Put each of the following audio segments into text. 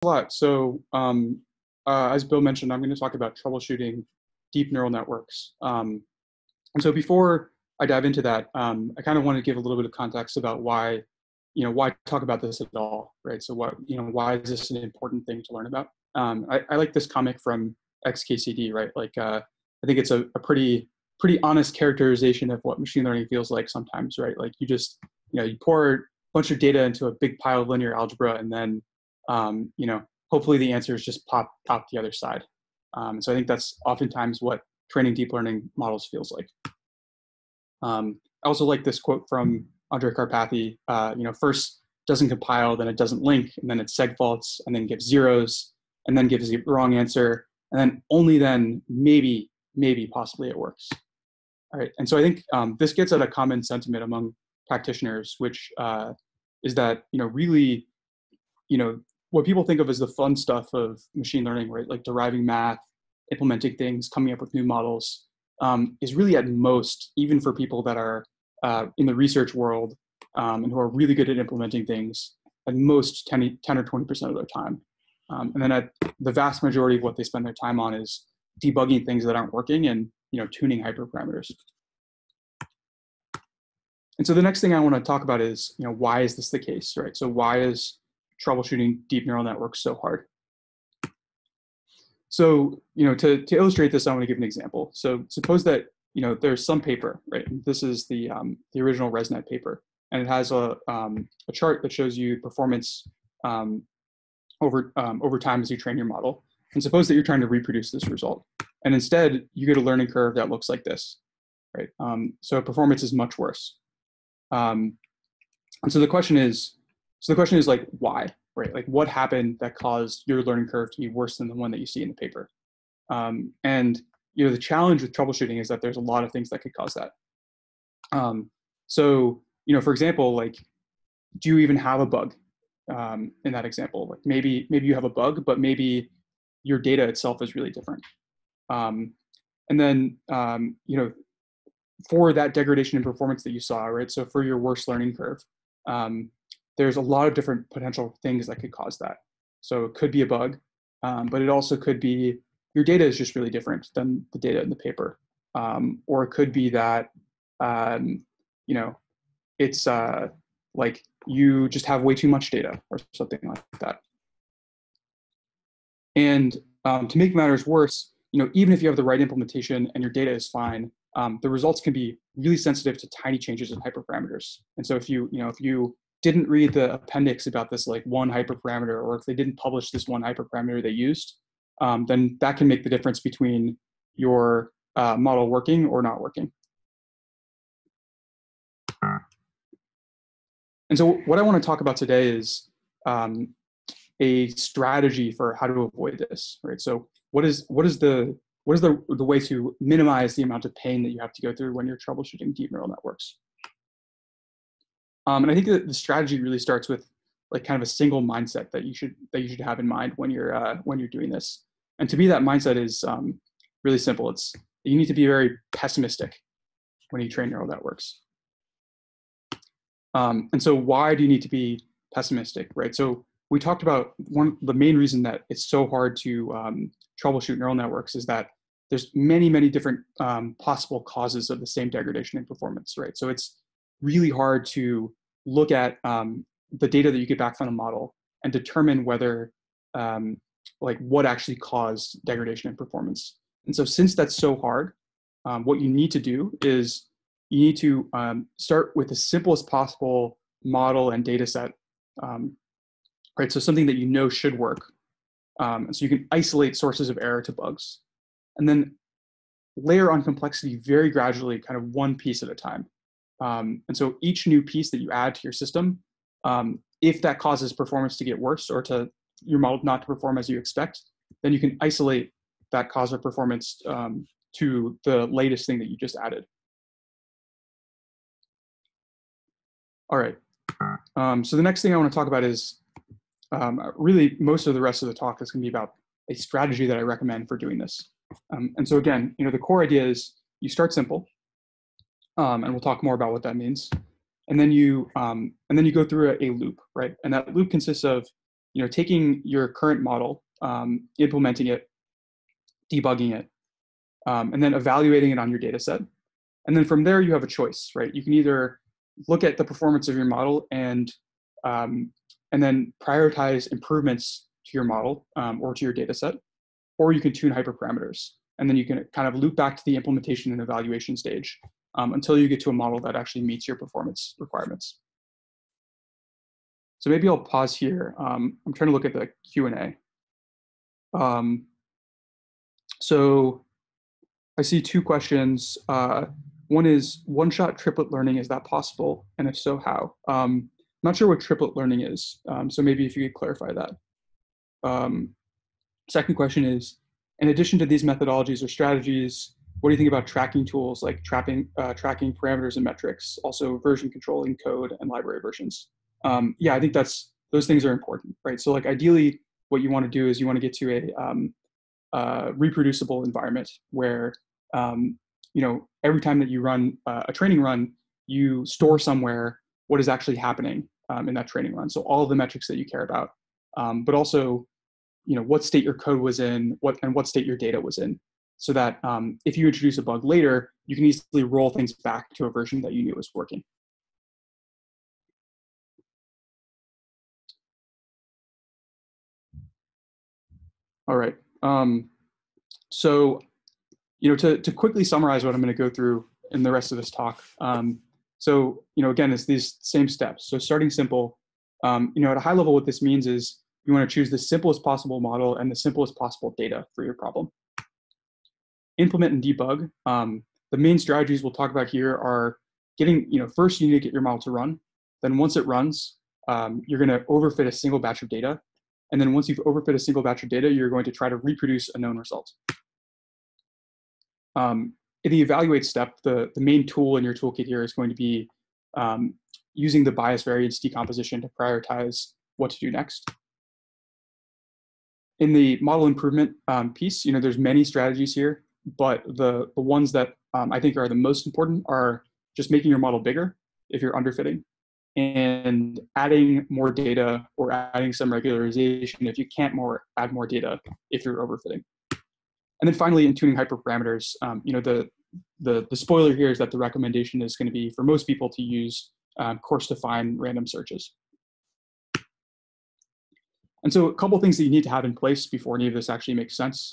a lot. So as Bill mentioned, I'm going to talk about troubleshooting deep neural networks. And so before I dive into that, I kind of want to give a little bit of context about why talk about this at all, right? So why is this an important thing to learn about? I like this comic from XKCD, right? Like, I think it's a pretty honest characterization of what machine learning feels like sometimes, right? Like you just, you pour a bunch of data into a big pile of linear algebra, and then, hopefully the answers just pop the other side. So I think that's oftentimes what training deep learning models feels like. I also like this quote from Andre Karpathy, first doesn't compile, then it doesn't link, and then it seg faults, and then gives zeros, and then gives the wrong answer, and then only then maybe possibly it works. All right, and so I think this gets at a common sentiment among practitioners, which is that really, what people think of as the fun stuff of machine learning, right? Like deriving math, implementing things, coming up with new models, is really at most, even for people that are in the research world and who are really good at implementing things, at most 10 or 20% of their time. And then at the vast majority of what they spend their time on is debugging things that aren't working and tuning hyperparameters. And so the next thing I want to talk about is why is this the case, right? So why is troubleshooting deep neural networks so hard? So to illustrate this, I want to give an example. So suppose that there's some paper, right? This is the original ResNet paper, and it has a chart that shows you performance over time as you train your model. And suppose that you're trying to reproduce this result, and instead you get a learning curve that looks like this, right? So performance is much worse. And so the question is like, why, right? Like what happened that caused your learning curve to be worse than the one that you see in the paper? And the challenge with troubleshooting is that there's a lot of things that could cause that. So for example, like, do you even have a bug in that example? Like maybe you have a bug, but maybe your data itself is really different. And then for that degradation in performance that you saw, right? So for your worst learning curve, there's a lot of different potential things that could cause that. So it could be a bug, but it also could be your data is just really different than the data in the paper. Or it could be that, it's like you just have way too much data or something like that. And to make matters worse, even if you have the right implementation and your data is fine, the results can be really sensitive to tiny changes in hyperparameters. And so if you didn't read the appendix about this like one hyperparameter, or if they didn't publish this one hyperparameter they used, then that can make the difference between your model working or not working. And so what I want to talk about today is a strategy for how to avoid this, right? So what is the way to minimize the amount of pain that you have to go through when you're troubleshooting deep neural networks? And I think that the strategy really starts with like kind of a single mindset that you should have in mind when you're doing this. And to me, that mindset is really simple. You need to be very pessimistic when you train neural networks. And so why do you need to be pessimistic, right? So we talked about the main reason that it's so hard to troubleshoot neural networks is that there's many different possible causes of the same degradation in performance, right? So it's really hard to look at the data that you get back from the model and determine whether like what actually caused degradation in performance. And so since that's so hard, what you need to do is you need to start with the simplest possible model and data set, right? So something that should work. And so you can isolate sources of error to bugs, and then layer on complexity very gradually, kind of one piece at a time. And so each new piece that you add to your system, if that causes performance to get worse or to your model not to perform as you expect, then you can isolate that cause of performance to the latest thing that you just added. All right. So the next thing I want to talk about is really most of the rest of the talk is going to be about a strategy that I recommend for doing this. And so again, the core idea is you start simple, and we'll talk more about what that means. And then you go through a loop, right? And that loop consists of taking your current model, implementing it, debugging it, and then evaluating it on your data set. And then from there, you have a choice, right? You can either look at the performance of your model and then prioritize improvements to your model or to your data set, or you can tune hyperparameters. And then you can kind of loop back to the implementation and evaluation stage until you get to a model that actually meets your performance requirements. So maybe I'll pause here. I'm trying to look at the Q&A. So I see two questions. One is one-shot triplet learning, is that possible? And if so, how? I'm not sure what triplet learning is, so maybe if you could clarify that. Second question is, in addition to these methodologies or strategies, what do you think about tracking tools like tracking parameters and metrics, also version control in code and library versions? Yeah, I think those things are important, right? So like ideally, what you want to do is you want to get to a reproducible environment where every time that you run a training run, you store somewhere what is actually happening in that training run. So all of the metrics that you care about, but also what state your code was in, what state your data was in, so that if you introduce a bug later, you can easily roll things back to a version that you knew was working. All right. So, to quickly summarize what I'm going to go through in the rest of this talk. So, again, it's these same steps. So starting simple, at a high level, what this means is you want to choose the simplest possible model and the simplest possible data for your problem. Implement and debug. The main strategies we'll talk about here are getting, first you need to get your model to run. Then once it runs, you're going to overfit a single batch of data. And then once you've overfit a single batch of data, you're going to try to reproduce a known result. In the evaluate step, the main tool in your toolkit here is going to be using the bias-variance decomposition to prioritize what to do next. In the model improvement piece, there's many strategies here, but the ones that I think are the most important are just making your model bigger if you're underfitting, and adding more data or adding some regularization if you can't add more data if you're overfitting. And then finally, in tuning hyperparameters, the spoiler here is that the recommendation is going to be for most people to use course-defined random searches. And so a couple of things that you need to have in place before any of this actually makes sense.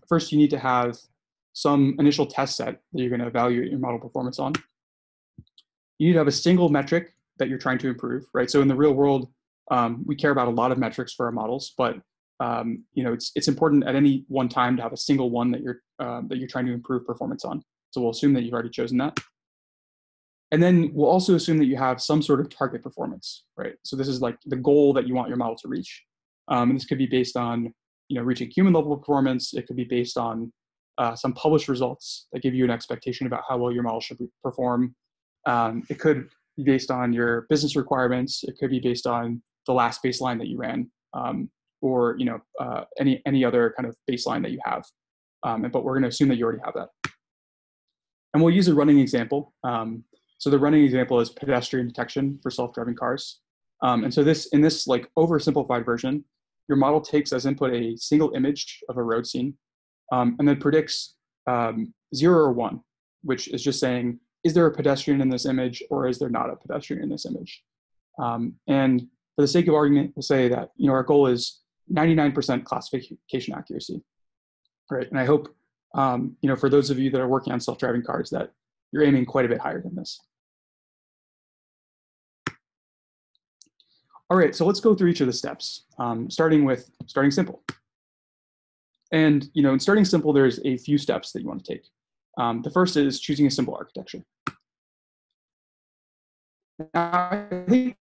First, you need to have some initial test set that you're going to evaluate your model performance on. You need to have a single metric that you're trying to improve, right? So in the real world, we care about a lot of metrics for our models, but it's important at any one time to have a single one that you're trying to improve performance on. So we'll assume that you've already chosen that. And then we'll also assume that you have some sort of target performance, right? So this is like the goal that you want your model to reach. And this could be based on, reaching human level performance. It could be based on some published results that give you an expectation about how well your model should perform. It could be based on your business requirements. It could be based on the last baseline that you ran, or any other kind of baseline that you have. But we're going to assume that you already have that. And we'll use a running example. So the running example is pedestrian detection for self-driving cars. And so in this like oversimplified version, your model takes as input a single image of a road scene, and then predicts 0 or 1, which is just saying, is there a pedestrian in this image or is there not a pedestrian in this image? And for the sake of argument, we'll say that our goal is 99% classification accuracy, right? And I hope for those of you that are working on self-driving cars that you're aiming quite a bit higher than this. All right, so let's go through each of the steps, starting simple. And in starting simple, there's a few steps that you want to take. The first is choosing a simple architecture. Now, I think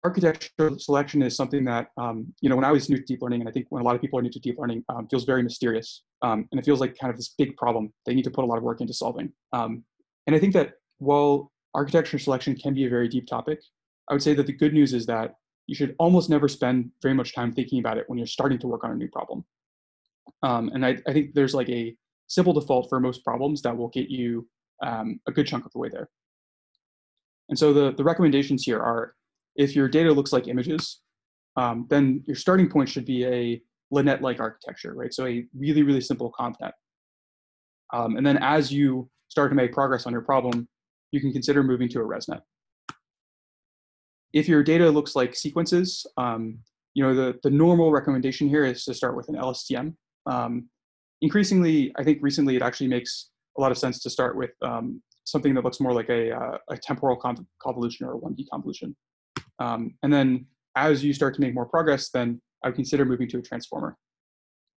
architecture selection is something that, when I was new to deep learning, and I think when a lot of people are new to deep learning, feels very mysterious. And it feels like kind of this big problem they need to put a lot of work into solving. And I think that while architecture selection can be a very deep topic, I would say that the good news is that you should almost never spend very much time thinking about it when you're starting to work on a new problem. And I think there's like a simple default for most problems that will get you a good chunk of the way there. And so the recommendations here are, if your data looks like images, then your starting point should be a LINET-like architecture, right? So a really, really simple ConvNet. And then as you start to make progress on your problem, you can consider moving to a ResNet. If your data looks like sequences, the normal recommendation here is to start with an LSTM. Increasingly, I think recently it actually makes a lot of sense to start with something that looks more like a temporal convolution or a 1D convolution. And then as you start to make more progress, then I would consider moving to a transformer.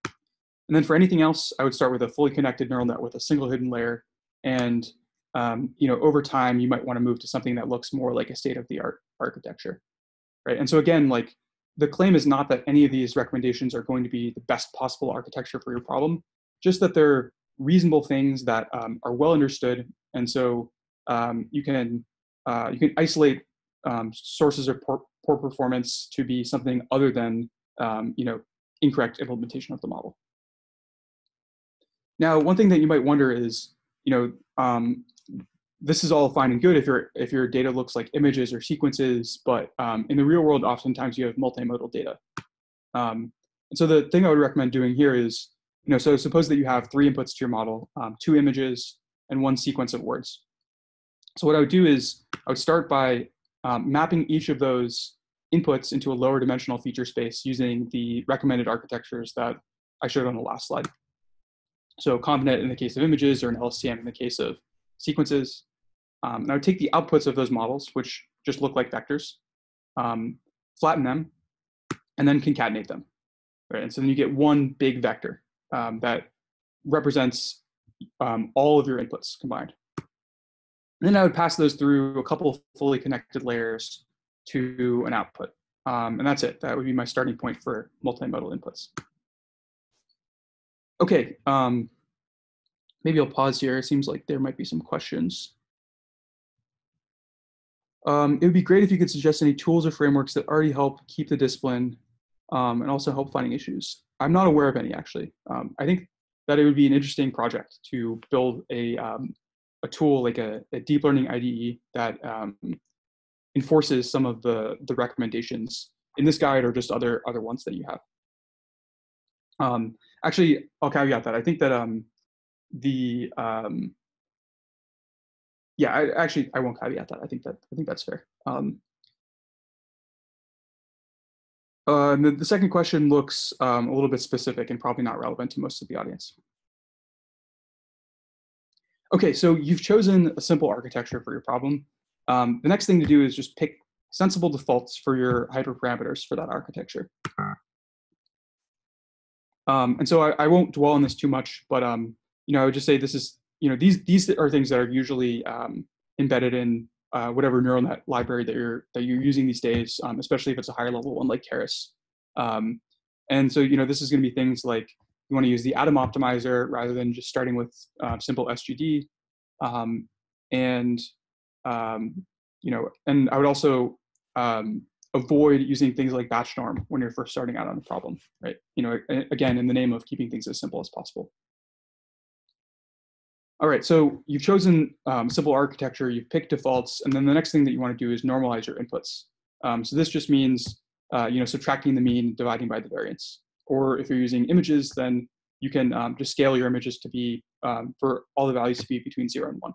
And then for anything else, I would start with a fully connected neural net with a single hidden layer. And over time, you might want to move to something that looks more like a state-of-the-art architecture, right? And so again, like the claim is not that any of these recommendations are going to be the best possible architecture for your problem, just that they're reasonable things that are well understood. And so you can isolate sources of poor performance to be something other than incorrect implementation of the model. Now, one thing that you might wonder is, this is all fine and good if your data looks like images or sequences, but in the real world, oftentimes you have multimodal data. And so the thing I would recommend doing here is, so suppose that you have 3 inputs to your model, 2 images and 1 sequence of words. So what I would do is I would start by mapping each of those inputs into a lower dimensional feature space using the recommended architectures that I showed on the last slide. So ConvNet in the case of images, or an LSTM in the case of sequences. And I would take the outputs of those models, which just look like vectors, flatten them, and then concatenate them. Right? And so then you get one big vector that represents all of your inputs combined. And then I would pass those through a couple of fully connected layers to an output. And that's it. That would be my starting point for multimodal inputs. Okay, maybe I'll pause here. It seems like there might be some questions. It would be great if you could suggest any tools or frameworks that already help keep the discipline and also help finding issues. I'm not aware of any, actually. I think that it would be an interesting project to build a tool like a deep learning IDE that enforces some of the recommendations in this guide or just other ones that you have. Actually, I'll caveat that. I think that yeah, I won't caveat that. I think that's fair. The second question looks a little bit specific and probably not relevant to most of the audience. Okay, so you've chosen a simple architecture for your problem. The next thing to do is just pick sensible defaults for your hyperparameters for that architecture. And so I won't dwell on this too much, but I would just say this is, these are things that are usually embedded in whatever neural net library that you're using these days, especially if it's a higher level one like Keras. And so this is going to be things like you want to use the atom optimizer rather than just starting with simple SGD, and I would also avoid using things like batch norm when you're first starting out on the problem, right? Again, in the name of keeping things as simple as possible. All right, so you've chosen simple architecture, you've picked defaults, and then the next thing that you want to do is normalize your inputs. So this just means subtracting the mean, dividing by the variance. Or if you're using images, then you can just scale your images to be, for all the values to be between 0 and 1.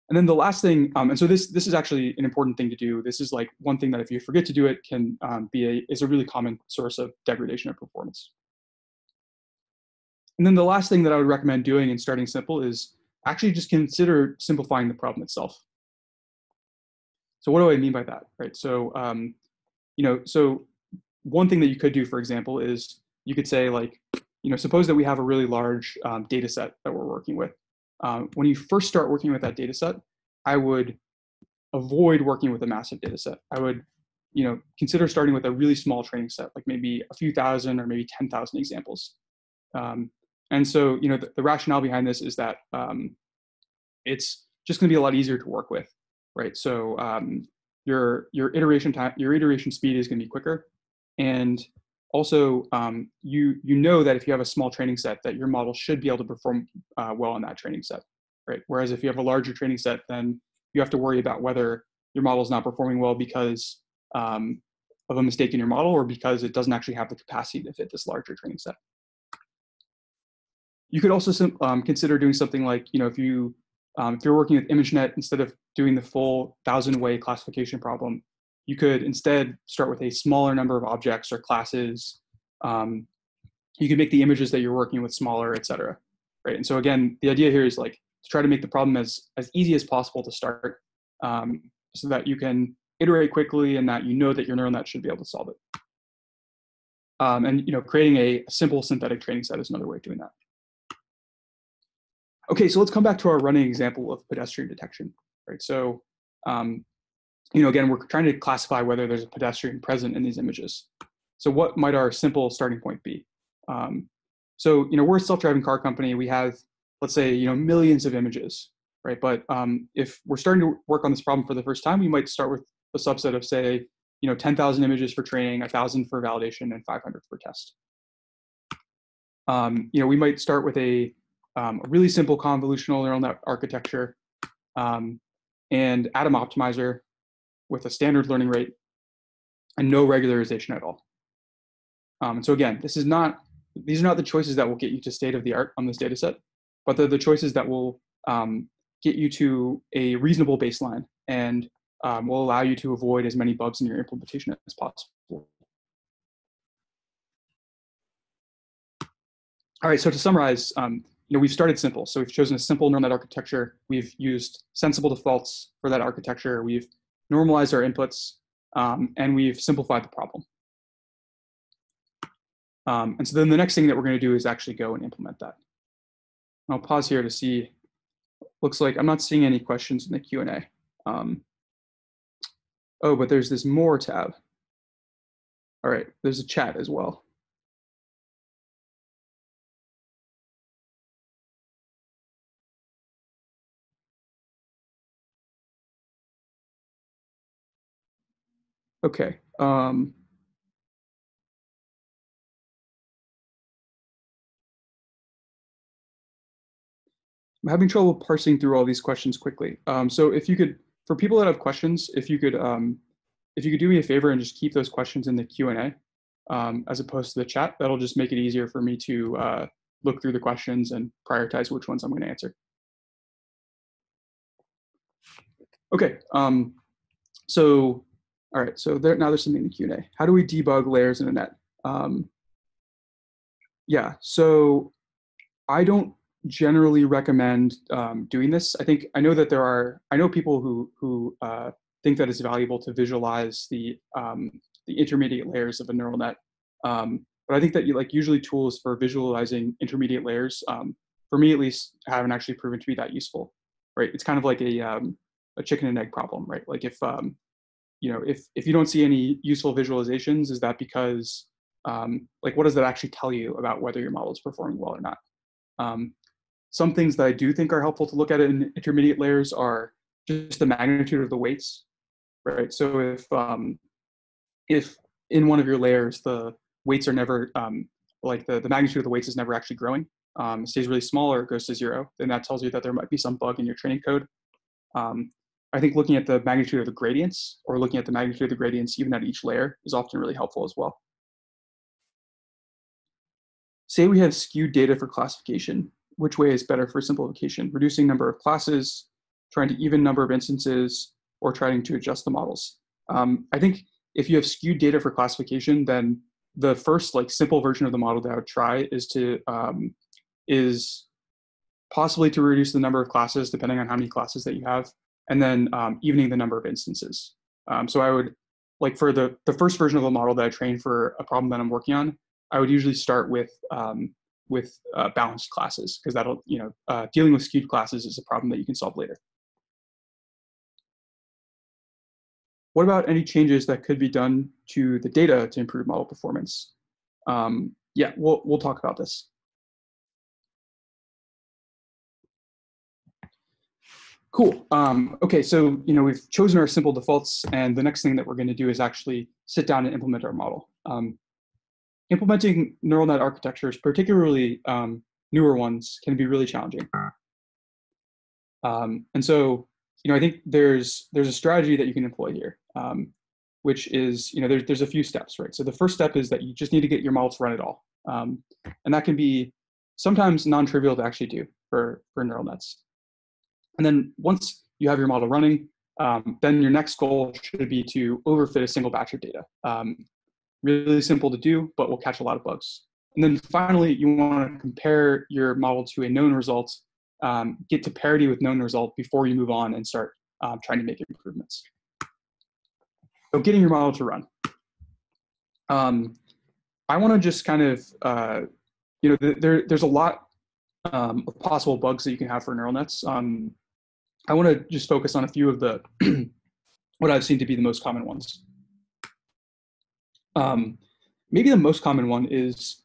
And then the last thing, and so this is actually an important thing to do. This is like one thing that if you forget to do it can is a really common source of degradation of performance. And then the last thing that I would recommend doing in starting simple is actually just consider simplifying the problem itself. So what do I mean by that, right? So, so one thing that you could do, for example, is you could say like, suppose that we have a really large data set that we're working with. When you first start working with that data set, I would avoid working with a massive data set. I would, consider starting with a really small training set, like maybe a few thousand or maybe 10,000 examples. And so, the rationale behind this is that it's just going to be a lot easier to work with, right? So your iteration time, your iteration speed is going to be quicker, and also you know that if you have a small training set, that your model should be able to perform well on that training set, right? Whereas if you have a larger training set, then you have to worry about whether your model is not performing well because of a mistake in your model, or because it doesn't actually have the capacity to fit this larger training set. You could also consider doing something like, if you're working with ImageNet, instead of doing the full 1,000-way classification problem, you could instead start with a smaller number of objects or classes. You could make the images that you're working with smaller, et cetera. Right? And so again, the idea here is like to try to make the problem as easy as possible to start, so that you can iterate quickly and that that your neural net should be able to solve it. And creating a simple synthetic training set is another way of doing that. Okay, so let's come back to our running example of pedestrian detection. Right? So again, we're trying to classify whether there's a pedestrian present in these images. So what might our simple starting point be? So we're a self-driving car company. We have, let's say, millions of images, right? But if we're starting to work on this problem for the first time, we might start with a subset of, say, 10,000 images for training, 1,000 for validation, and 500 for test. We might start with a really simple convolutional neural net architecture, and atom optimizer with a standard learning rate and no regularization at all. And so again, these are not the choices that will get you to state of the art on this data set, but they're the choices that will get you to a reasonable baseline and will allow you to avoid as many bugs in your implementation as possible. All right, so to summarize, we've started simple. So we've chosen a simple neural net architecture. We've used sensible defaults for that architecture. We've normalized our inputs, and we've simplified the problem. And so then the next thing that we're going to do is actually go and implement that. I'll pause here to see. Looks like I'm not seeing any questions in the Q&A. Oh, but there's this more tab. All right, there's a chat as well. Okay. I'm having trouble parsing through all these questions quickly. So if you could, for people that have questions, if you could do me a favor and just keep those questions in the Q&A as opposed to the chat, that'll just make it easier for me to look through the questions and prioritize which ones I'm going to answer. Okay. So, all right. So now there's something in the Q&A. How do we debug layers in a net? Yeah. So I don't generally recommend doing this. I know that I know people who think that it's valuable to visualize the intermediate layers of a neural net. But I think that usually tools for visualizing intermediate layers, for me at least, haven't actually proven to be that useful. Right? It's kind of like a chicken and egg problem, right? Like if you don't see any useful visualizations, is that because what does that actually tell you about whether your model is performing well or not? Some things that I do think are helpful to look at in intermediate layers are just the magnitude of the weights, right? So if in one of your layers the weights are never the magnitude of the weights is never actually growing, it stays really small or it goes to 0, then that tells you that there might be some bug in your training code. I think looking at the magnitude of the gradients, or looking at the magnitude of the gradients even at each layer, is often really helpful as well. Say we have skewed data for classification. Which way is better for simplification? Reducing number of classes, trying to even number of instances, or trying to adjust the models? I think if you have skewed data for classification, then the first simple version of the model that I would try is possibly to reduce the number of classes depending on how many classes that you have, and then evening the number of instances. So I would, for the first version of the model that I train for a problem that I'm working on, I would usually start with balanced classes, because that'll, dealing with skewed classes is a problem that you can solve later. What about any changes that could be done to the data to improve model performance? Yeah, we'll talk about this. Cool. Okay, so we've chosen our simple defaults, and the next thing that we're going to do is actually sit down and implement our model. Implementing neural net architectures, particularly newer ones, can be really challenging. And so, I think there's a strategy that you can employ here. which is, there's a few steps, right? So the first step is that you just need to get your model to run at all. And that can be sometimes non-trivial to actually do for neural nets. And then once you have your model running, then your next goal should be to overfit a single batch of data. Really simple to do, but will catch a lot of bugs. And then finally, you want to compare your model to a known result, get to parity with known result before you move on and start trying to make improvements. So getting your model to run. I want to just kind of, there's a lot of possible bugs that you can have for neural nets. I want to just focus on a few of the, what I've seen to be the most common ones. Maybe the most common one is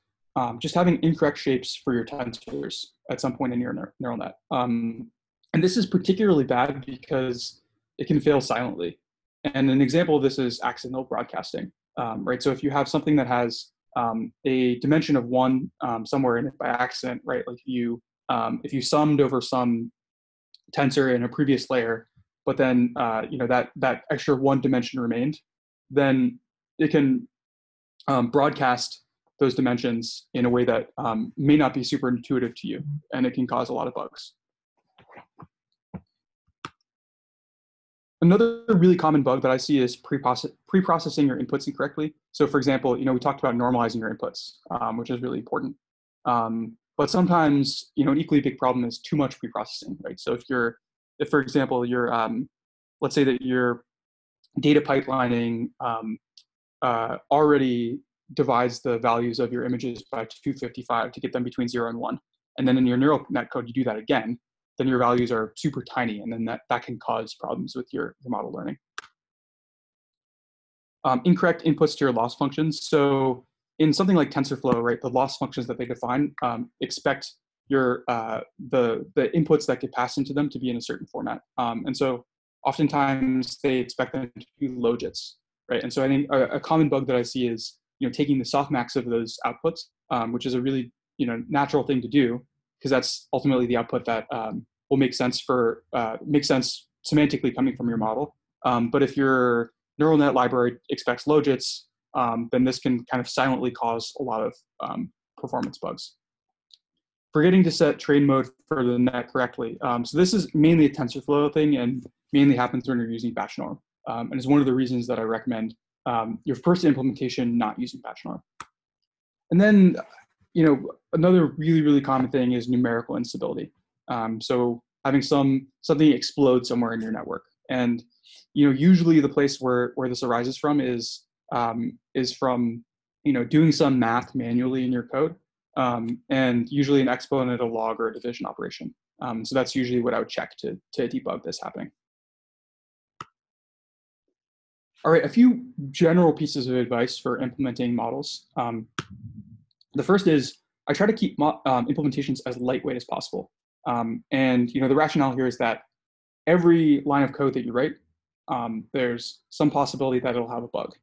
just having incorrect shapes for your tensors at some point in your neural net. And this is particularly bad because it can fail silently. And an example of this is accidental broadcasting, right? So if you have something that has a dimension of 1 somewhere in it by accident, right? Like if you summed over some tensor in a previous layer, but then that extra 1 dimension remained, then it can broadcast those dimensions in a way that may not be super intuitive to you, and it can cause a lot of bugs. Another really common bug that I see is pre-processing your inputs incorrectly. So for example, we talked about normalizing your inputs, which is really important. But sometimes, an equally big problem is too much pre-processing, right? So if for example, let's say that your data pipelining already divides the values of your images by 255 to get them between 0 and 1. And then in your neural net code, you do that again, then your values are super tiny, and then that can cause problems with your model learning. Incorrect inputs to your loss functions. So in something like TensorFlow, right, the loss functions that they define expect the inputs that get passed into them to be in a certain format. And so oftentimes they expect them to be logits, right? And so I think a common bug that I see is taking the softmax of those outputs, which is a really natural thing to do, because that's ultimately the output that will make sense semantically coming from your model. But if your neural net library expects logits, then this can kind of silently cause a lot of performance bugs. Forgetting to set train mode for the net correctly. So this is mainly a TensorFlow thing and mainly happens when you're using batch norm. And it's one of the reasons that I recommend your first implementation not using batch norm. And then, another really, really common thing is numerical instability. So having something explode somewhere in your network. And, usually the place where this arises from is from, doing some math manually in your code. And usually an exponent, a log, or a division operation. So that's usually what I would check to debug this happening. All right, a few general pieces of advice for implementing models. The first is I try to keep implementations as lightweight as possible. And the rationale here is that every line of code that you write, there's some possibility that it'll have a bug.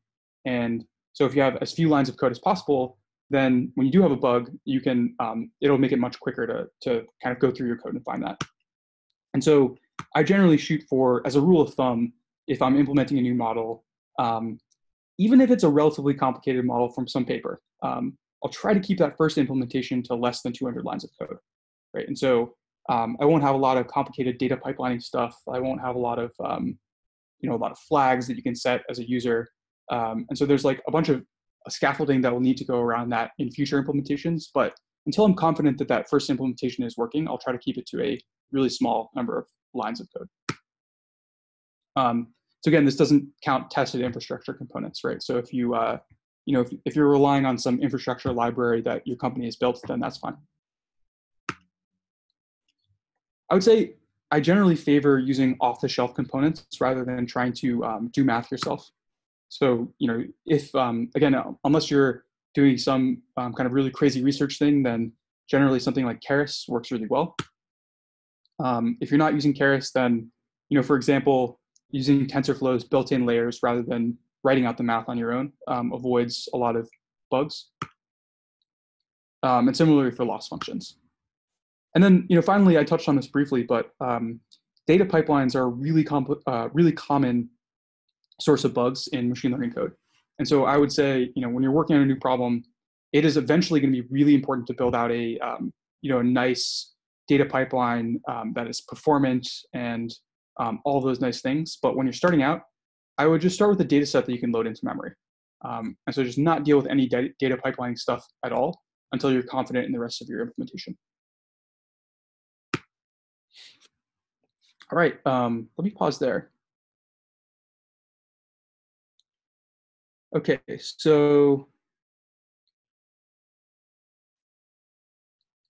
And so if you have as few lines of code as possible, then when you do have a bug, you can it'll make it much quicker to kind of go through your code and find that. And so I generally shoot for, as a rule of thumb, if I'm implementing a new model, even if it's a relatively complicated model from some paper, I'll try to keep that first implementation to less than 200 lines of code, right? And so I won't have a lot of complicated data pipelining stuff. I won't have a lot of flags that you can set as a user. And so there's like a bunch of scaffolding that will need to go around that in future implementations. But until I'm confident that that first implementation is working, I'll try to keep it to a really small number of lines of code. So again, this doesn't count tested infrastructure components, right? So if you, if you're relying on some infrastructure library that your company has built, then that's fine. I would say I generally favor using off-the-shelf components rather than trying to do math yourself. So, if, again, unless you're doing some kind of really crazy research thing, then generally something like Keras works really well. If you're not using Keras, then, for example, using TensorFlow's built-in layers rather than writing out the math on your own avoids a lot of bugs. And similarly for loss functions. And then, finally, I touched on this briefly, but data pipelines are really common source of bugs in machine learning code. And so I would say, when you're working on a new problem, it is eventually going to be really important to build out a nice data pipeline that is performant and all of those nice things. But when you're starting out, I would just start with a data set that you can load into memory. And so just not deal with any data pipelining stuff at all until you're confident in the rest of your implementation. All right, let me pause there. Okay, so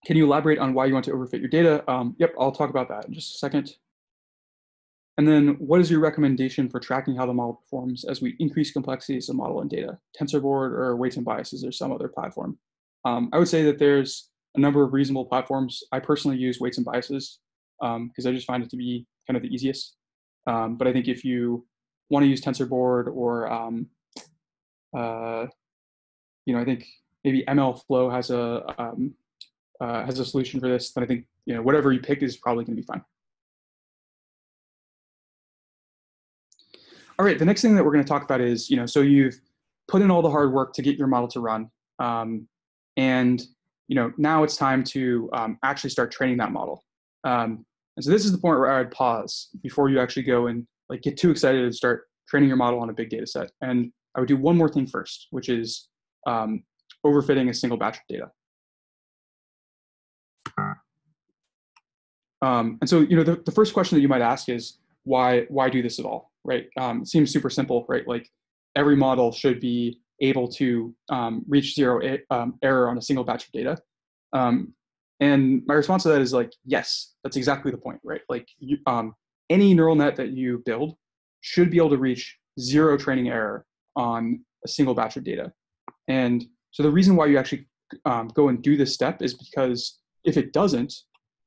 can you elaborate on why you want to overfit your data? Yep, I'll talk about that in just a second. And then what is your recommendation for tracking how the model performs as we increase complexities of model and data? TensorBoard or weights and biases or some other platform? I would say that there's a number of reasonable platforms. I personally use weights and biases because I just find it to be kind of the easiest. But I think if you want to use TensorBoard or I think maybe MLflow has a solution for this, then I think whatever you pick is probably going to be fine. All right, the next thing that we're going to talk about is so you've put in all the hard work to get your model to run, and now it's time to actually start training that model. And so this is the point where I would pause before you actually go and get too excited and start training your model on a big data set. And I would do one more thing first, which is overfitting a single batch of data. And so the first question that you might ask is why do this at all, right? It seems super simple, right? Like every model should be able to reach zero error on a single batch of data. And my response to that is yes, that's exactly the point, right? Any neural net that you build should be able to reach zero training error on a single batch of data. And so the reason why you actually go and do this step is because if it doesn't,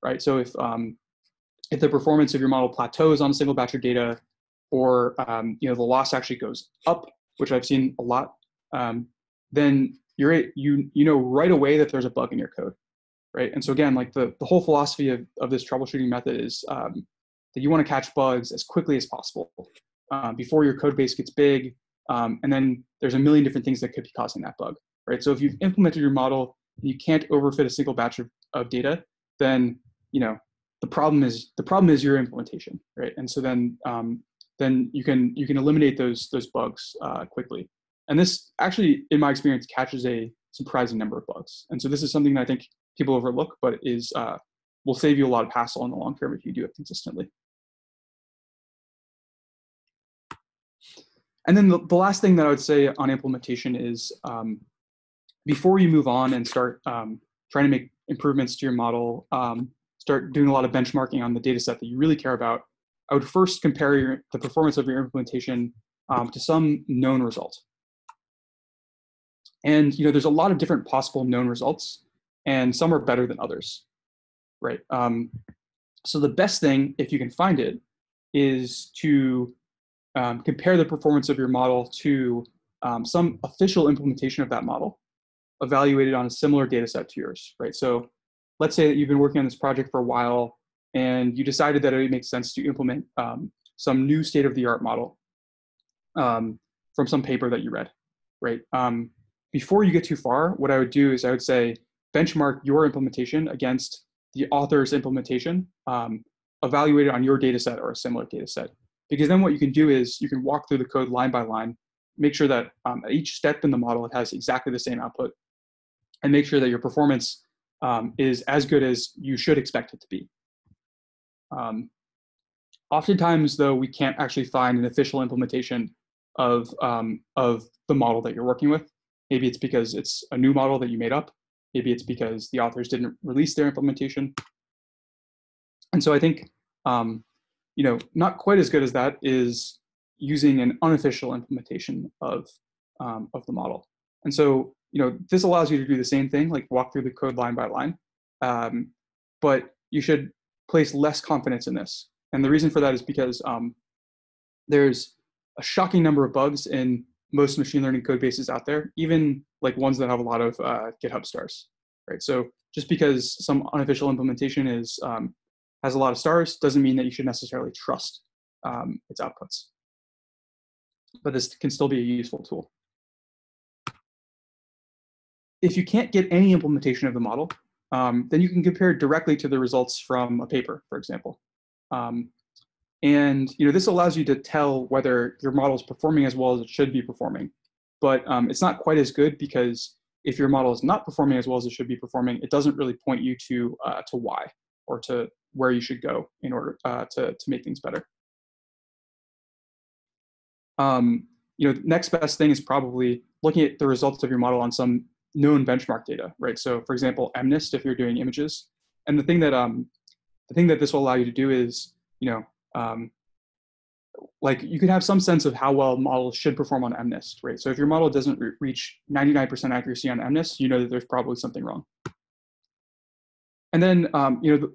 right? So if the performance of your model plateaus on a single batch of data, or the loss actually goes up, which I've seen a lot, then you know right away that there's a bug in your code, right? And so again, the whole philosophy of this troubleshooting method is that you want to catch bugs as quickly as possible before your code base gets big, and then there's a million different things that could be causing that bug, right? So if you've implemented your model and you can't overfit a single batch of data, then the problem is your implementation, right? And so then you can eliminate those bugs quickly. And this actually, in my experience, catches a surprising number of bugs. And so this is something that I think people overlook, but will save you a lot of hassle in the long term if you do it consistently. And then the last thing that I would say on implementation is before you move on and start trying to make improvements to your model, start doing a lot of benchmarking on the data set that you really care about, I would first compare the performance of your implementation to some known result. And there's a lot of different possible known results, and some are better than others, right? So the best thing, if you can find it, is to compare the performance of your model to some official implementation of that model, evaluated on a similar data set to yours, right? So let's say that you've been working on this project for a while, and you decided that it makes sense to implement some new state-of-the-art model from some paper that you read, right? Before you get too far, what I would do is I would say benchmark your implementation against the author's implementation, evaluate it on your data set or a similar data set. Because then what you can do is you can walk through the code line by line, make sure that at each step in the model, it has exactly the same output, and make sure that your performance is as good as you should expect it to be. Oftentimes, though, we can't actually find an official implementation of the model that you're working with. Maybe it's because it's a new model that you made up. Maybe it's because the authors didn't release their implementation. And so I think, not quite as good as that is using an unofficial implementation of the model. And so, this allows you to do the same thing, like walk through the code line by line, but you should place less confidence in this. And the reason for that is because there's a shocking number of bugs in most machine learning code bases out there, even ones that have a lot of GitHub stars, right? So just because some unofficial implementation has a lot of stars doesn't mean that you should necessarily trust its outputs. but this can still be a useful tool. If you can't get any implementation of the model, then you can compare it directly to the results from a paper, for example. And this allows you to tell whether your model is performing as well as it should be performing. But it's not quite as good, because if your model is not performing as well as it should be performing, it doesn't really point you to why, or to where you should go in order to make things better. Next best thing is probably looking at the results of your model on some known benchmark data, right? So, for example, MNIST, if you're doing images. And the thing that this will allow you to do is, like, you could have some sense of how well models should perform on MNIST, right? So if your model doesn't reach 99% accuracy on MNIST, you know that there's probably something wrong. And then,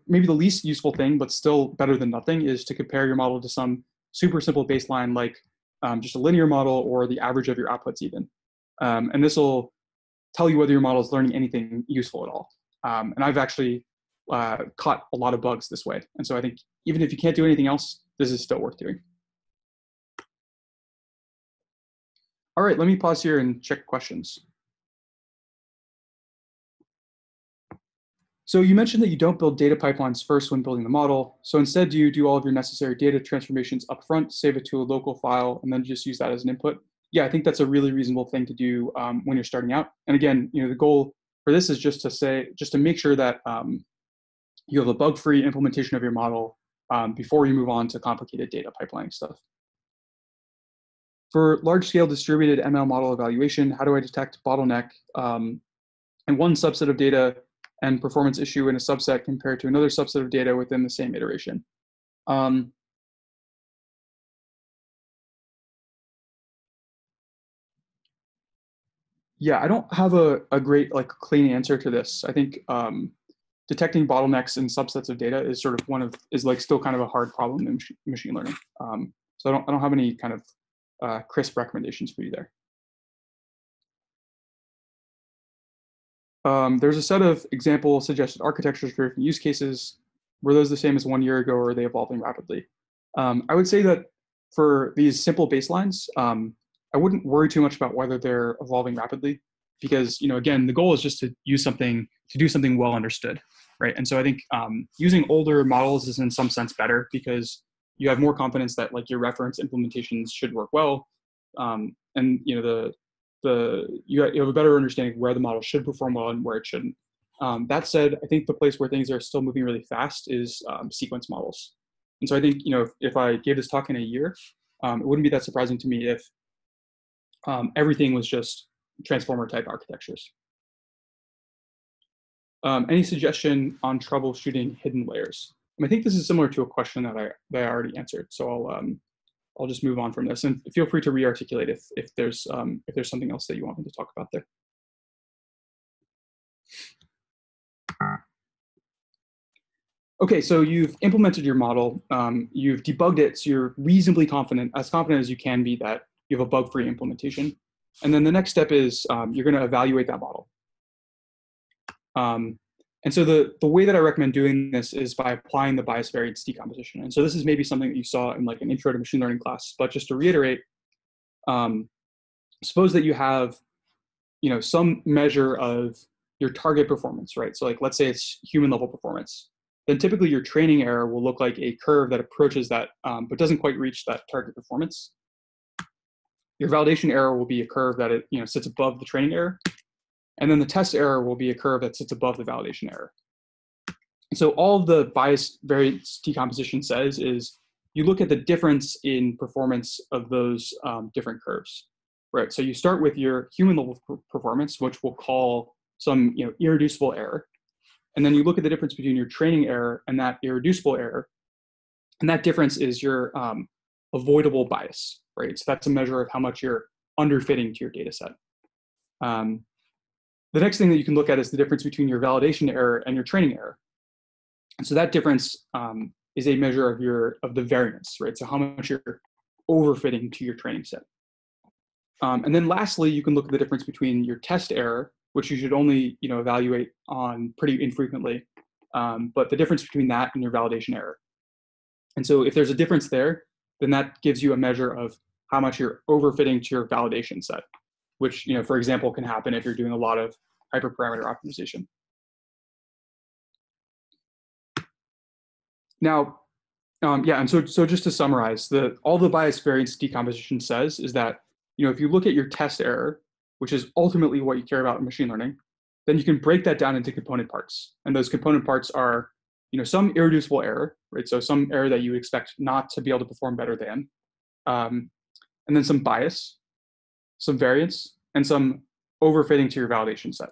maybe the least useful thing, but still better than nothing, is to compare your model to some super simple baseline, like just a linear model or the average of your outputs even. And this will tell you whether your model is learning anything useful at all. And I've actually caught a lot of bugs this way. And so I think even if you can't do anything else, this is still worth doing. All right, let me pause here and check questions. So you mentioned that you don't build data pipelines first when building the model. So instead, do you do all of your necessary data transformations up front, save it to a local file, and then just use that as an input? Yeah, I think that's a really reasonable thing to do when you're starting out. And again, the goal for this is just to make sure that you have a bug-free implementation of your model before you move on to complicated data pipelining stuff. For large-scale distributed ML model evaluation, how do I detect bottleneck in one subset of data and performance issue in a subset compared to another subset of data within the same iteration? Yeah, I don't have a great clean answer to this. I think detecting bottlenecks in subsets of data is sort of still kind of a hard problem in machine learning. So I don't have any kind of crisp recommendations for you there. There's a set of example suggested architectures for different use cases. Were those the same as 1 year ago, or are they evolving rapidly? I would say that for these simple baselines, I wouldn't worry too much about whether they're evolving rapidly, because again, the goal is just to do something well understood, right? And so I think using older models is in some sense better, because you have more confidence that your reference implementations should work well, and you have a better understanding of where the model should perform well and where it shouldn't. That said, I think the place where things are still moving really fast is sequence models. And so I think if I gave this talk in a year, it wouldn't be that surprising to me if everything was just transformer type architectures. Any suggestion on troubleshooting hidden layers? I think this is similar to a question that I already answered. So I'll just move on from this, and feel free to re-articulate if there's something else that you want me to talk about there. Okay, so you've implemented your model, you've debugged it, so you're reasonably confident, as confident as you can be, that you have a bug-free implementation. And then the next step is you're going to evaluate that model. And so the way that I recommend doing this is by applying the bias-variance decomposition. And so this is maybe something that you saw in an intro to machine learning class, but just to reiterate, suppose that you have some measure of your target performance, right? So let's say it's human level performance. Then typically your training error will look like a curve that approaches that, but doesn't quite reach that target performance. Your validation error will be a curve that sits above the training error. And then the test error will be a curve that sits above the validation error. And so all of the bias-variance decomposition says is you look at the difference in performance of those different curves, right? So you start with your human level performance, which we'll call some irreducible error. And then you look at the difference between your training error and that irreducible error. And that difference is your avoidable bias, right? So that's a measure of how much you're underfitting to your data set. The next thing that you can look at is the difference between your validation error and your training error. And so that difference is a measure of the variance, right? So how much you're overfitting to your training set. And then lastly, you can look at the difference between your test error, which you should only evaluate on pretty infrequently, but the difference between that and your validation error. And so if there's a difference there, then that gives you a measure of how much you're overfitting to your validation set, which, for example, can happen if you're doing a lot of hyperparameter optimization. Now, yeah, and so just to summarize, all the bias variance decomposition says is that, if you look at your test error, which is ultimately what you care about in machine learning, then you can break that down into component parts. And those component parts are, some irreducible error, right? So some error that you would expect not to be able to perform better than, and then some bias, some variance, and some overfitting to your validation set.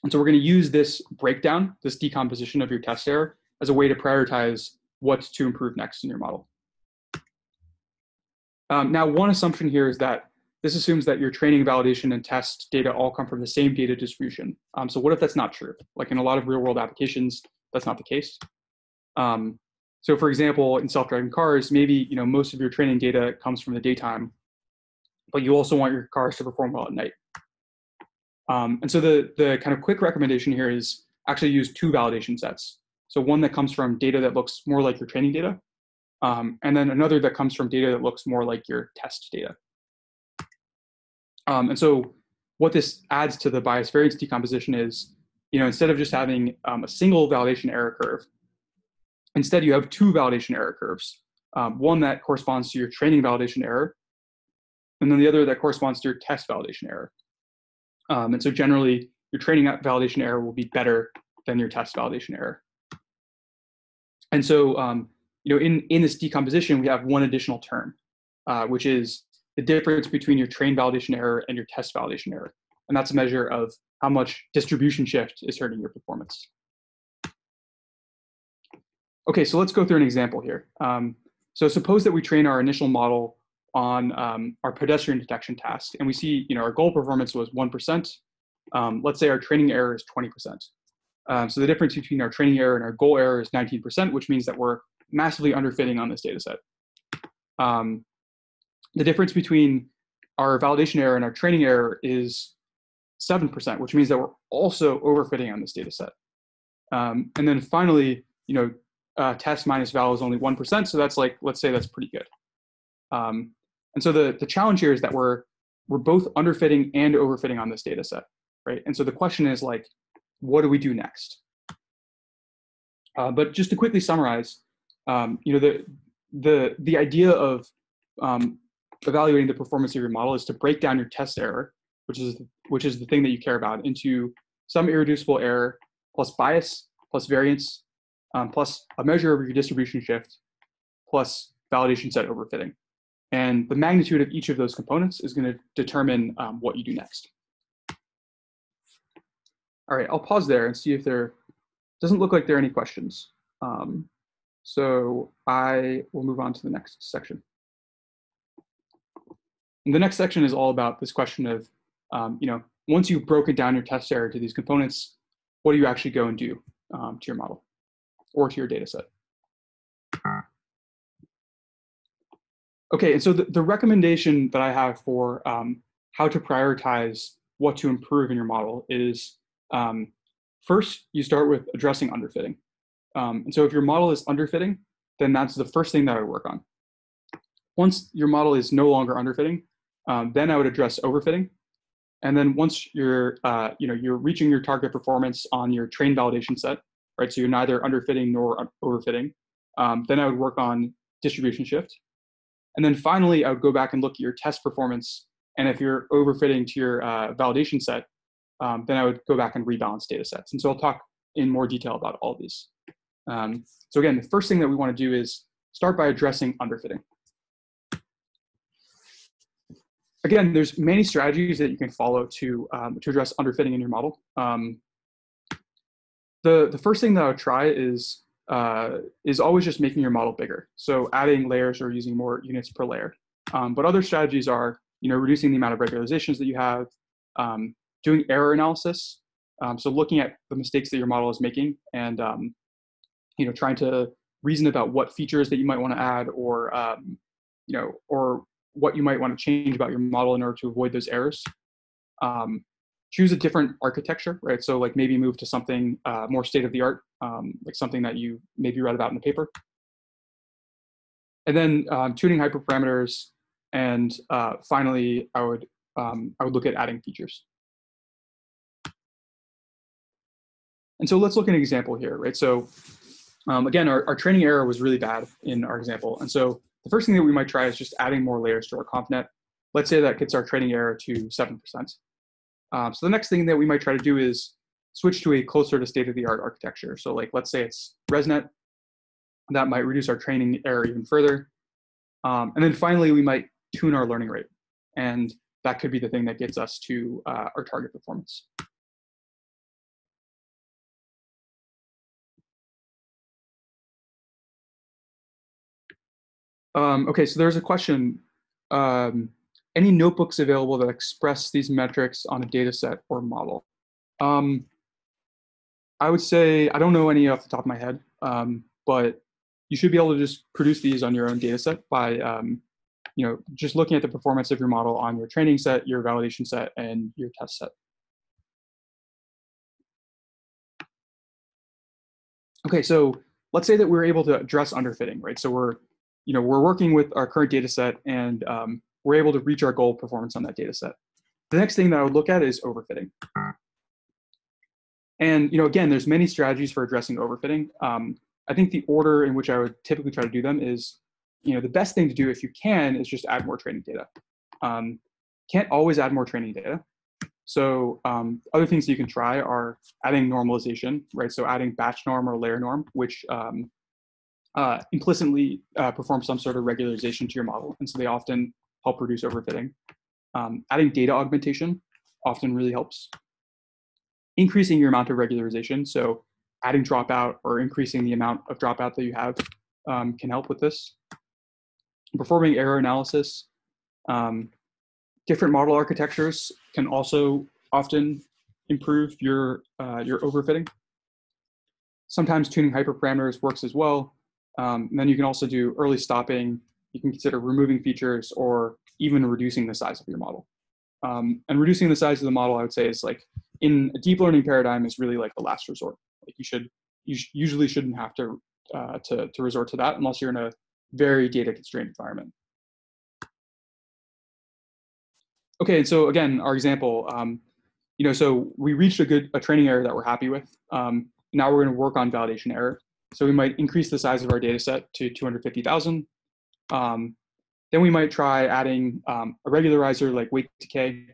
And so we're going to use this breakdown, this decomposition of your test error, as a way to prioritize what to improve next in your model. Now, one assumption here is that this assumes that your training, validation, and test data all come from the same data distribution. So what if that's not true? Like in a lot of real-world applications, that's not the case. So for example, in self-driving cars, maybe most of your training data comes from the daytime, but you also want your cars to perform well at night. And so the kind of quick recommendation here is actually use two validation sets. So one that comes from data that looks more like your training data, and then another that comes from data that looks more like your test data. And so what this adds to the bias variance decomposition is, instead of just having a single validation error curve, instead you have two validation error curves, one that corresponds to your training validation error, and then the other that corresponds to your test validation error. And so generally, your training validation error will be better than your test validation error. And so, in this decomposition, we have one additional term, which is the difference between your train validation error and your test validation error. And that's a measure of how much distribution shift is hurting your performance. Okay, so let's go through an example here. So suppose that we train our initial model on our pedestrian detection task, and we see, our goal performance was 1%. Let's say our training error is 20%. So the difference between our training error and our goal error is 19%, which means that we're massively underfitting on this data set. The difference between our validation error and our training error is 7%, which means that we're also overfitting on this data set. And then finally, test minus val is only 1%, so that's like, let's say that's pretty good. And so the challenge here is that we're both underfitting and overfitting on this data set, right? And so the question is like, what do we do next? But just to quickly summarize, the idea of evaluating the performance of your model is to break down your test error, which is the thing that you care about, into some irreducible error plus bias plus variance plus a measure of your distribution shift plus validation set overfitting. And the magnitude of each of those components is going to determine what you do next. All right, I'll pause there and see if there doesn't look like there are any questions. So I will move on to the next section. And the next section is all about this question of, once you've broken down your test error to these components, what do you actually go and do to your model or to your data set? Okay, and so the recommendation that I have for how to prioritize what to improve in your model is, first, you start with addressing underfitting. And so if your model is underfitting, then that's the first thing that I would work on. Once your model is no longer underfitting, then I would address overfitting. And then once you're reaching your target performance on your train validation set, right? So you're neither underfitting nor overfitting. Then I would work on distribution shift. And then finally, I would go back and look at your test performance. And if you're overfitting to your validation set, then I would go back and rebalance data sets. And so I'll talk in more detail about all of these. So again, the first thing that we want to do is start by addressing underfitting. Again, there's many strategies that you can follow to address underfitting in your model. The first thing that I would try is always just making your model bigger. So adding layers or using more units per layer. But other strategies are, reducing the amount of regularizations that you have, doing error analysis. So looking at the mistakes that your model is making and, trying to reason about what features that you might want to add or, or what you might want to change about your model in order to avoid those errors. Choose a different architecture, right? So like maybe move to something more state-of-the-art, like something that you maybe read about in the paper. And then tuning hyperparameters And finally, I would look at adding features. And so let's look at an example here, right? So again, our training error was really bad in our example. And so the first thing that we might try is just adding more layers to our ConfNet. Let's say that gets our training error to 7%. So the next thing that we might try to do is switch to a closer to state-of-the-art architecture. So like, let's say it's ResNet. That might reduce our training error even further. And then finally, we might tune our learning rate. And that could be the thing that gets us to our target performance. Okay, so there's a question. Any notebooks available that express these metrics on a data set or model? I would say, I don't know any off the top of my head, but you should be able to just produce these on your own data set by just looking at the performance of your model on your training set, your validation set, and your test set. Okay, so let's say that we're able to address underfitting, right? So we're working with our current data set, and we're able to reach our goal performance on that data set. The next thing that I would look at is overfitting. And again, there's many strategies for addressing overfitting. I think the order in which I would typically try to do them is, the best thing to do if you can is just add more training data. Can't always add more training data. So other things that you can try are adding normalization, right? So adding batch norm or layer norm, which implicitly perform some sort of regularization to your model. And so they often help reduce overfitting. Adding data augmentation often really helps. Increasing your amount of regularization, so adding dropout or increasing the amount of dropout that you have can help with this. Performing error analysis. Different model architectures can also often improve your overfitting. Sometimes tuning hyperparameters works as well. And then you can also do early stopping. You can consider removing features or even reducing the size of your model. And reducing the size of the model, I would say, is like in a deep learning paradigm is really like the last resort. Like you usually shouldn't have to resort to that unless you're in a very data constrained environment. Okay, and so again, our example, so we reached a training error that we're happy with. Now we're going to work on validation error. So we might increase the size of our data set to 250,000. Then we might try adding a regularizer like weight decay.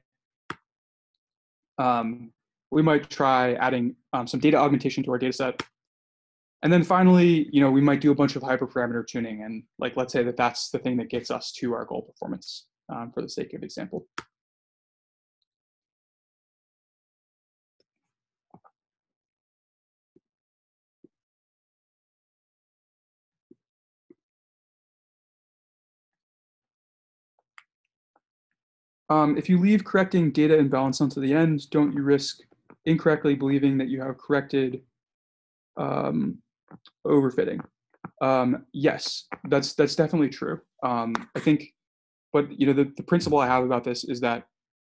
We might try adding some data augmentation to our data set. And then finally, we might do a bunch of hyperparameter tuning. And like, let's say that that's the thing that gets us to our goal performance for the sake of example. If you leave correcting data imbalance until the end, don't you risk incorrectly believing that you have corrected overfitting? Yes, that's definitely true. I think, but the principle I have about this is that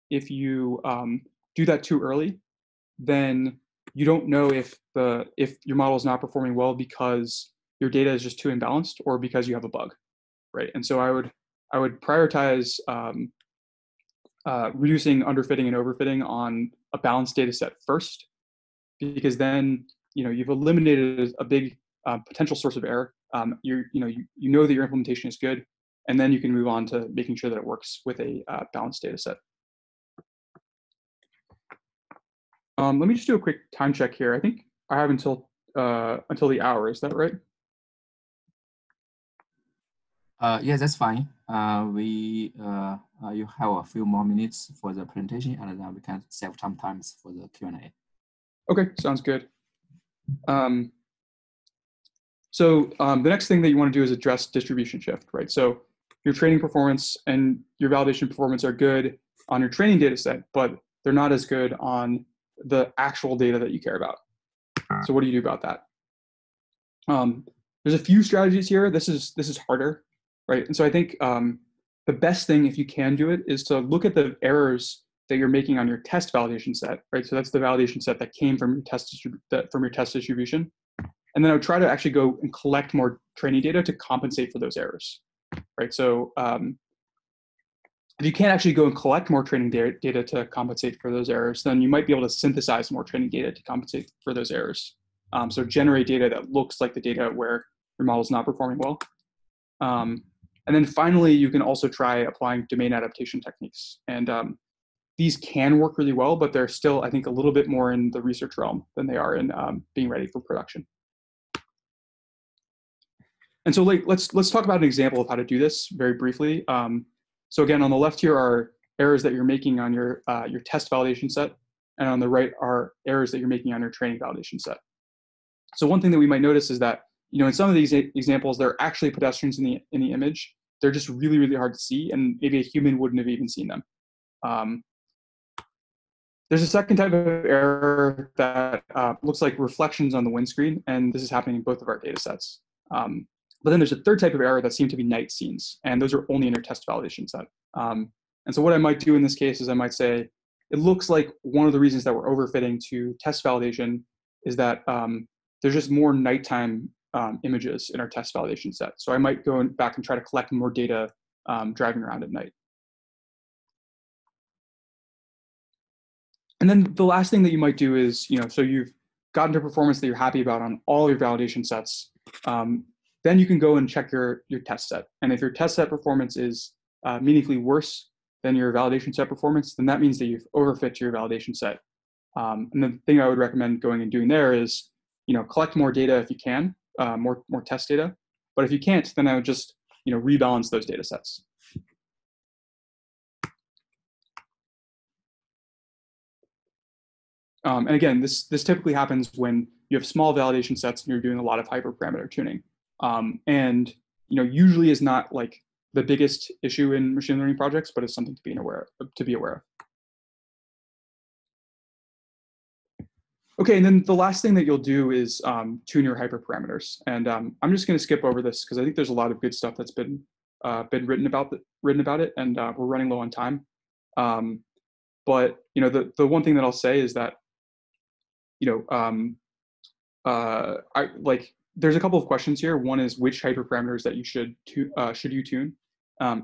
if you do that too early, then you don't know if your model is not performing well because your data is just too imbalanced or because you have a bug, right? And so I would prioritize reducing underfitting and overfitting on a balanced data set first, because then you've eliminated a big potential source of error. You know that your implementation is good, and then you can move on to making sure that it works with a balanced data set. Let me just do a quick time check here. I think I have until the hour. Is that right? Yeah, that's fine. You have a few more minutes for the presentation, and then we can save some time for the Q&A. Okay, sounds good. So the next thing that you want to do is address distribution shift, right? So your training performance and your validation performance are good on your training data set, but they're not as good on the actual data that you care about. So what do you do about that? There's a few strategies here. This is harder, right? And so I think the best thing, if you can do it, is to look at the errors that you're making on your test validation set, right? So that's the validation set that came from your test distribution. And then I would try to actually go and collect more training data to compensate for those errors, right? So if you can't actually go and collect more training data to compensate for those errors, then you might be able to synthesize more training data to compensate for those errors. So generate data that looks like the data where your model is not performing well. And then finally, you can also try applying domain adaptation techniques. And these can work really well, but they're still, I think, a little bit more in the research realm than they are in being ready for production. And so let's talk about an example of how to do this very briefly. So again, on the left here are errors that you're making on your test validation set, and on the right are errors that you're making on your training validation set. So one thing that we might notice is that in some of these examples, there are actually pedestrians in the image. They're just really, really hard to see, and maybe a human wouldn't have even seen them. There's a second type of error that looks like reflections on the windscreen, and this is happening in both of our data sets. But then there's a third type of error that seem to be night scenes, and those are only in your test validation set. And so what I might do in this case is I might say, it looks like one of the reasons that we're overfitting to test validation is that there's just more nighttime images in our test validation set. So I might go back and try to collect more data driving around at night. And then the last thing that you might do is, so you've gotten to performance that you're happy about on all your validation sets. Then you can go and check your test set. And if your test set performance is meaningfully worse than your validation set performance, then that means that you've overfit to your validation set. And the thing I would recommend going and doing there is, collect more data if you can, more test data. But if you can't, then I would just, rebalance those data sets. And again, this typically happens when you have small validation sets and you're doing a lot of hyperparameter tuning. And usually is not like the biggest issue in machine learning projects, but it's something to be aware of. Okay, and then the last thing that you'll do is tune your hyperparameters. And I'm just going to skip over this because I think there's a lot of good stuff that's been written about it, and we're running low on time. But the one thing that I'll say is that there's a couple of questions here. One is which hyperparameters that you should you tune.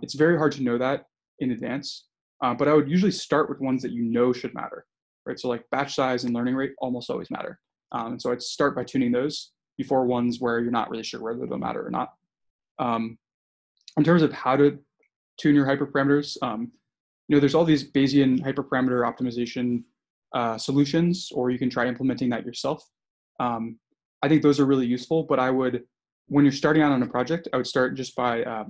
It's very hard to know that in advance, but I would usually start with ones that should matter, right? So like batch size and learning rate almost always matter. And so I'd start by tuning those before ones where you're not really sure whether they'll matter or not. In terms of how to tune your hyperparameters, there's all these Bayesian hyperparameter optimization solutions, or you can try implementing that yourself. I think those are really useful, but when you're starting out on a project, I would start just by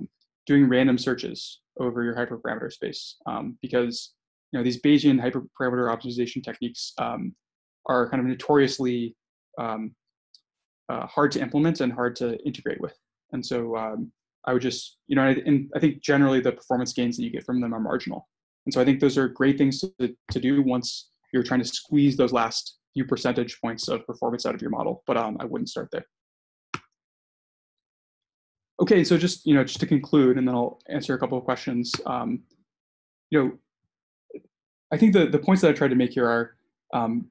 doing random searches over your hyperparameter space, because these Bayesian hyperparameter optimization techniques are kind of notoriously hard to implement and hard to integrate with. And so I would just, and I think generally the performance gains that you get from them are marginal. And so I think those are great things to do once you're trying to squeeze those last few percentage points of performance out of your model, but I wouldn't start there. Okay, so just to conclude, and then I'll answer a couple of questions. I think the points that I tried to make here are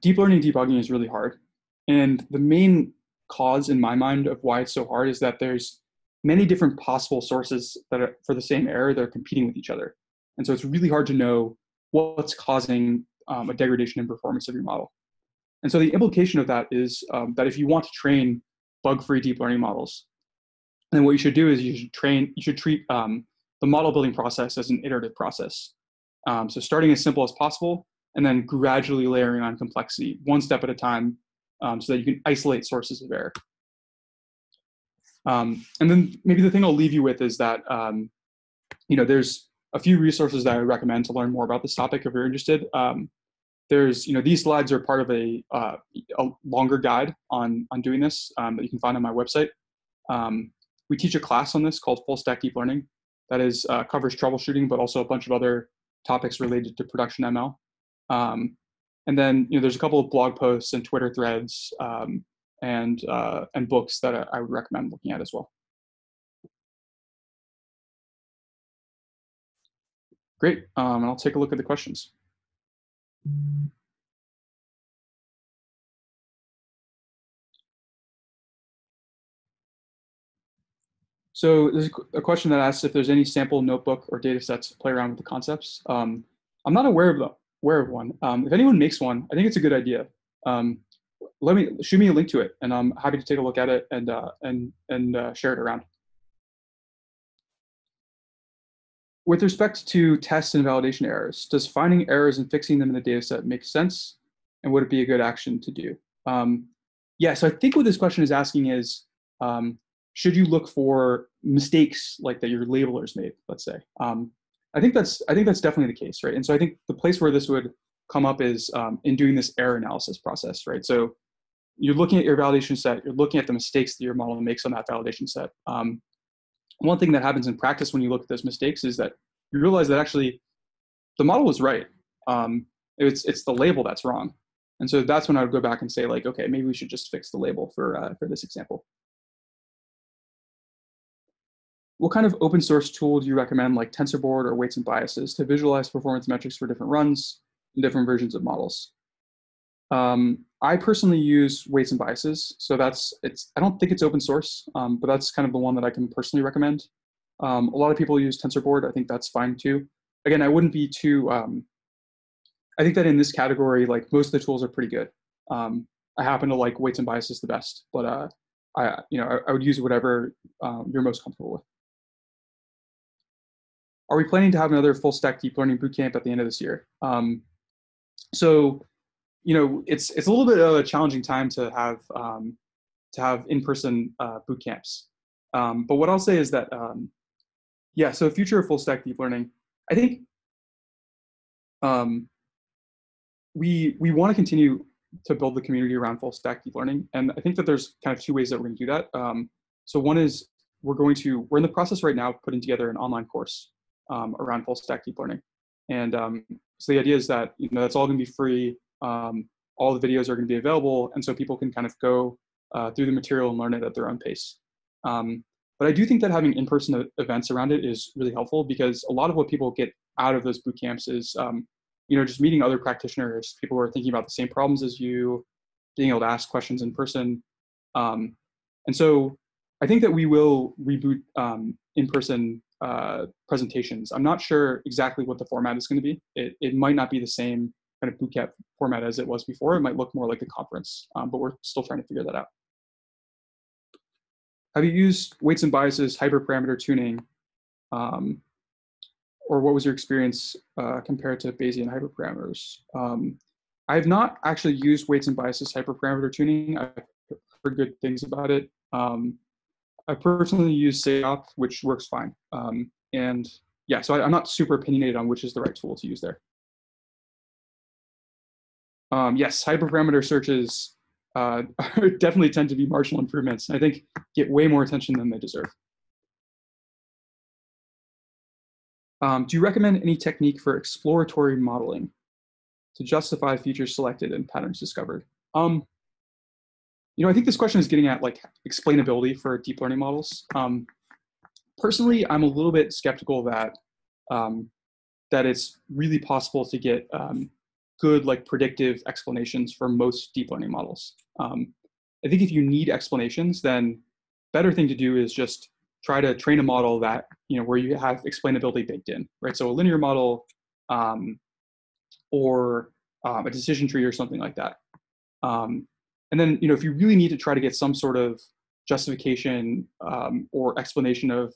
deep learning debugging is really hard, and the main cause in my mind of why it's so hard is that there's many different possible sources that are for the same error that are competing with each other, and so it's really hard to know what's causing a degradation in performance of your model. And so the implication of that is that if you want to train bug-free deep learning models, then what you should do is you should treat the model building process as an iterative process. So starting as simple as possible, and then gradually layering on complexity one step at a time, so that you can isolate sources of error. And then maybe the thing I'll leave you with is that there's a few resources that I would recommend to learn more about this topic if you're interested. There's, these slides are part of a longer guide on doing this that you can find on my website. We teach a class on this called Full Stack Deep Learning that covers troubleshooting, but also a bunch of other topics related to production ML. And then, there's a couple of blog posts and Twitter threads and books that I would recommend looking at as well. Great, and I'll take a look at the questions. So there's a question that asks if there's any sample notebook or data sets to play around with the concepts. I'm not aware of one. If anyone makes one, I think it's a good idea. Shoot me a link to it, and I'm happy to take a look at it and share it around. With respect to test and validation errors, does finding errors and fixing them in the data set make sense? And would it be a good action to do? Yeah, so I think what this question is asking is, should you look for mistakes like that your labelers made, let's say? I think that's definitely the case, right? And so I think the place where this would come up is in doing this error analysis process, right? So you're looking at your validation set, you're looking at the mistakes that your model makes on that validation set. One thing that happens in practice when you look at those mistakes is that you realize that actually the model was right. It's the label that's wrong. And so that's when I would go back and say, like, okay, maybe we should just fix the label for this example. What kind of open source tool do you recommend, like TensorBoard or weights and biases, to visualize performance metrics for different runs and different versions of models? I personally use weights and biases, so I don't think it's open source, but that's kind of the one that I can personally recommend. A lot of people use TensorBoard. I think that's fine too. Again, I wouldn't be too. I think that in this category, like most of the tools are pretty good. I happen to like weights and biases the best, but I would use whatever you're most comfortable with. Are we planning to have another full stack deep learning bootcamp at the end of this year? So, it's a little bit of a challenging time to have in-person boot camps. But what I'll say is that, yeah, so future of full stack deep learning, I think we want to continue to build the community around full stack deep learning. And I think that there's kind of two ways that we're going to do that. So one is we're in the process right now of putting together an online course around full stack deep learning. And so the idea is that that's all going to be free. All the videos are going to be available, and so people can kind of go through the material and learn it at their own pace. But I do think that having in-person events around it is really helpful, because a lot of what people get out of those boot camps is just meeting other practitioners, people who are thinking about the same problems as you, being able to ask questions in person. And so I think that we will reboot in-person presentations. I'm not sure exactly what the format is going to be. It might not be the same kind of bootcamp format as it was before. It might look more like a conference, but we're still trying to figure that out. Have you used weights and biases, hyperparameter tuning, or what was your experience compared to Bayesian hyperparameters? I have not actually used weights and biases hyperparameter tuning. I've heard good things about it. I personally use tradeoff, which works fine. And yeah, so I'm not super opinionated on which is the right tool to use there. Yes, hyperparameter searches definitely tend to be marginal improvements. I think get way more attention than they deserve. Do you recommend any technique for exploratory modeling to justify features selected and patterns discovered? I think this question is getting at like explainability for deep learning models. Personally, I'm a little bit skeptical that that it's really possible to get good like predictive explanations for most deep learning models. I think if you need explanations, then better thing to do is just try to train a model that where you have explainability baked in, right? So a linear model or a decision tree or something like that. And then if you really need to try to get some sort of justification or explanation of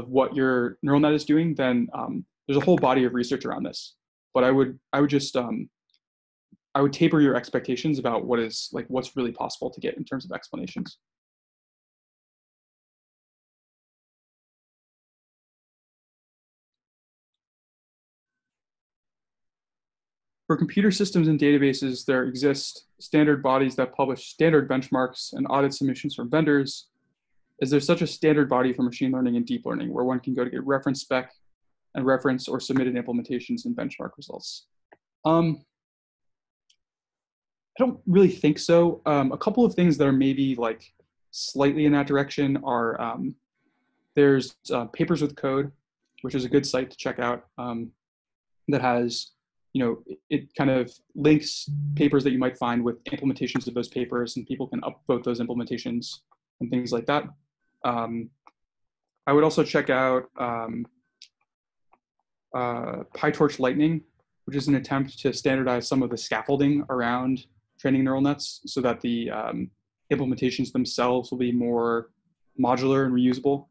what your neural net is doing, then there's a whole body of research around this. But I would just I would taper your expectations about what's really possible to get in terms of explanations. For computer systems and databases, there exist standard bodies that publish standard benchmarks and audit submissions from vendors. Is there such a standard body for machine learning and deep learning where one can go to get reference spec and reference or submitted implementations and benchmark results? I don't really think so. A couple of things that are maybe like slightly in that direction are there's Papers with Code, which is a good site to check out that has, it kind of links papers that you might find with implementations of those papers, and people can upvote those implementations and things like that. I would also check out PyTorch Lightning, which is an attempt to standardize some of the scaffolding around training neural nets so that the implementations themselves will be more modular and reusable.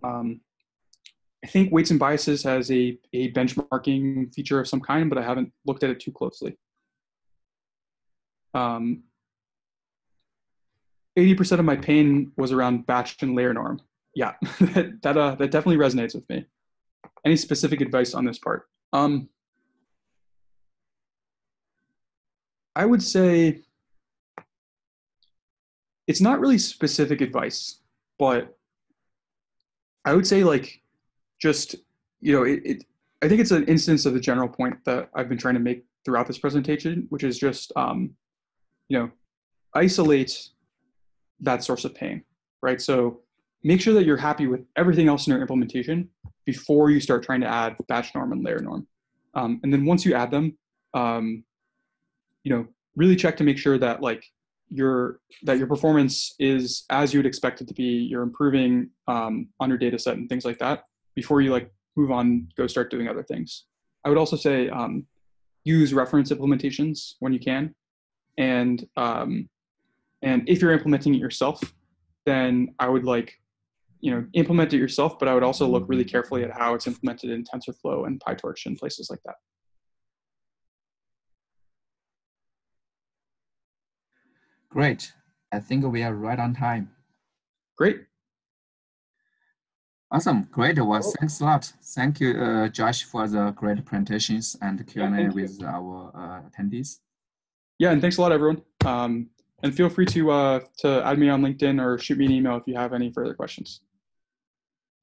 I think weights and biases has a benchmarking feature of some kind, but I haven't looked at it too closely. 80% of my pain was around batch and layer norm. Yeah, that definitely resonates with me. Any specific advice on this part? I would say it's not really specific advice, but I would say like just, you know, I think it's an instance of the general point that I've been trying to make throughout this presentation, which is just, you know, isolate that source of pain, right? So make sure that you're happy with everything else in your implementation before you start trying to add batch norm and layer norm. And then once you add them, you know, really check to make sure that like your performance is as you would expect it to be. You're improving on your data set and things like that before you like move on, go start doing other things. I would also say use reference implementations when you can. And if you're implementing it yourself, then I would like, you know, implement it yourself, but I would also look really carefully at how it's implemented in TensorFlow and PyTorch and places like that. Great. I think we are right on time. Great. Awesome. Great. Well, thanks a lot. Thank you, Josh, for the great presentations and Q&A with our attendees. Yeah, and thanks a lot, everyone. And feel free to add me on LinkedIn or shoot me an email if you have any further questions.